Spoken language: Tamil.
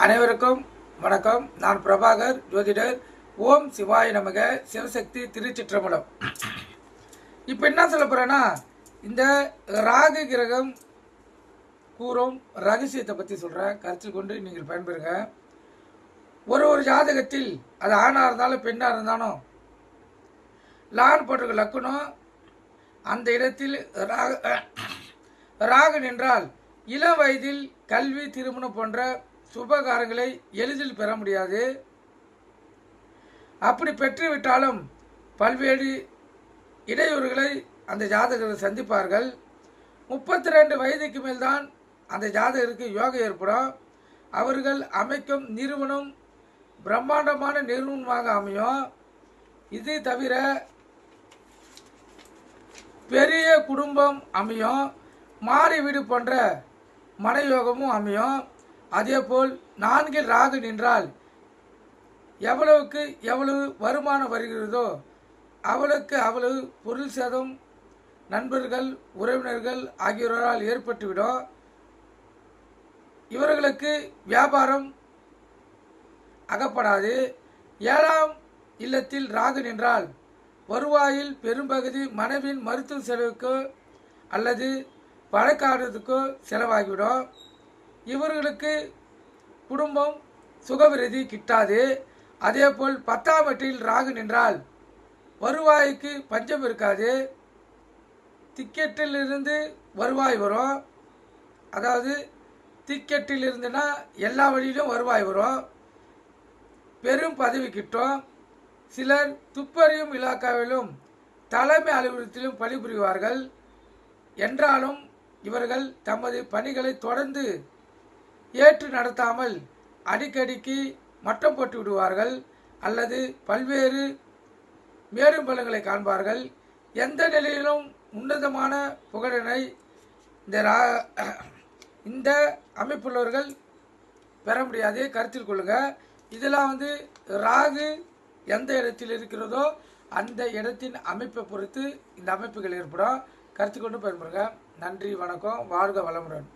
அனைவருக்கும் வணக்கம். நான் பிரபாகர் ஜோதிடர். ஓம் சிவாய நமக. சிவசக்தி திருச்சிற்றம்பலம். இப்போ என்ன சொல்ல போகிறேன்னா, இந்த ராகு கிரகம் கூறும் ரகசியத்தை பற்றி சொல்கிறேன். கருத்தில் கொண்டு நீங்கள் பயன்பெறுங்க. ஒரு ஜாதகத்தில் அது ஆணாக இருந்தாலும் பெண்ணாக இருந்தாலும் லான் போட்டிருக்க லக்குனம் அந்த இடத்தில் ராகு நின்றால் இளம் வயதில் கல்வி, திருமணம் போன்ற சுபகாரங்களை எளிதில் பெற முடியாது. அப்படி பெற்றுவிட்டாலும் பல்வேறு இடையூறுகளை அந்த ஜாதகர்கள் சந்திப்பார்கள். 32 வயதுக்கு மேல்தான் அந்த ஜாதகருக்கு யோகம் ஏற்படும். அவர்கள் அமைக்கும் நிறுவனம் பிரம்மாண்டமான நிறுவனமாக அமையும். இது தவிர பெரிய குடும்பம் அமையும். மாறி வீடு போன்ற மனயோகமும் அமையும். அதேபோல் 4 ராகு நின்றால் எவ்வளவுக்கு எவ்வளவு வருமானம் வருகிறதோ அவளுக்கு அவ்வளவு பொருள் சேதம் நண்பர்கள், உறவினர்கள் ஆகியோரால் ஏற்பட்டுவிடும். இவர்களுக்கு வியாபாரம் அகப்படாது. 7ஆம் இல்லத்தில் ராகு நின்றால் வருவாயில் பெரும்பகுதி மனைவின் மருத்துவ செலவுக்கோ அல்லது பழக்காடுறதுக்கோ செலவாகிவிடும். இவர்களுக்கு குடும்பம் சுகவிருதி கிட்டாது. அதேபோல் 10ஆம் வீட்டில் ராகு நின்றால் வருவாய்க்கு பஞ்சம் இருக்காது. திக்கெட்டிலிருந்து வருவாய் வரும். அதாவது திக்கெட்டில் இருந்துன்னா எல்லா வழியிலும் வருவாய் வரும். பெரும் பதவி கிட்டும். சிலர் துப்பறியும் இலாக்காவிலும் தலைமை அலுவலகத்திலும் பணிபுரிவார்கள். என்றாலும் இவர்கள் தமது பணிகளை தொடர்ந்து ஏற்று நடத்தாமல் அடிக்கடிக்கு மட்டம் போட்டு விடுவார்கள் அல்லது பல்வேறு மேலும் பலங்களை காண்பார்கள். எந்த நிலையிலும் உன்னதமான புகழினை இந்த அமைப்புள்ளவர்கள் பெற முடியாது. கருத்தில் கொள்ளுங்கள். இதெல்லாம் ராகு எந்த இடத்தில் இருக்கிறதோ அந்த இடத்தின் அமைப்பை பொறுத்து இந்த அமைப்புகள் ஏற்படும். கருத்து கொண்டு பயன்படுங்க. நன்றி, வணக்கம், வாழ்க வளமுடன்.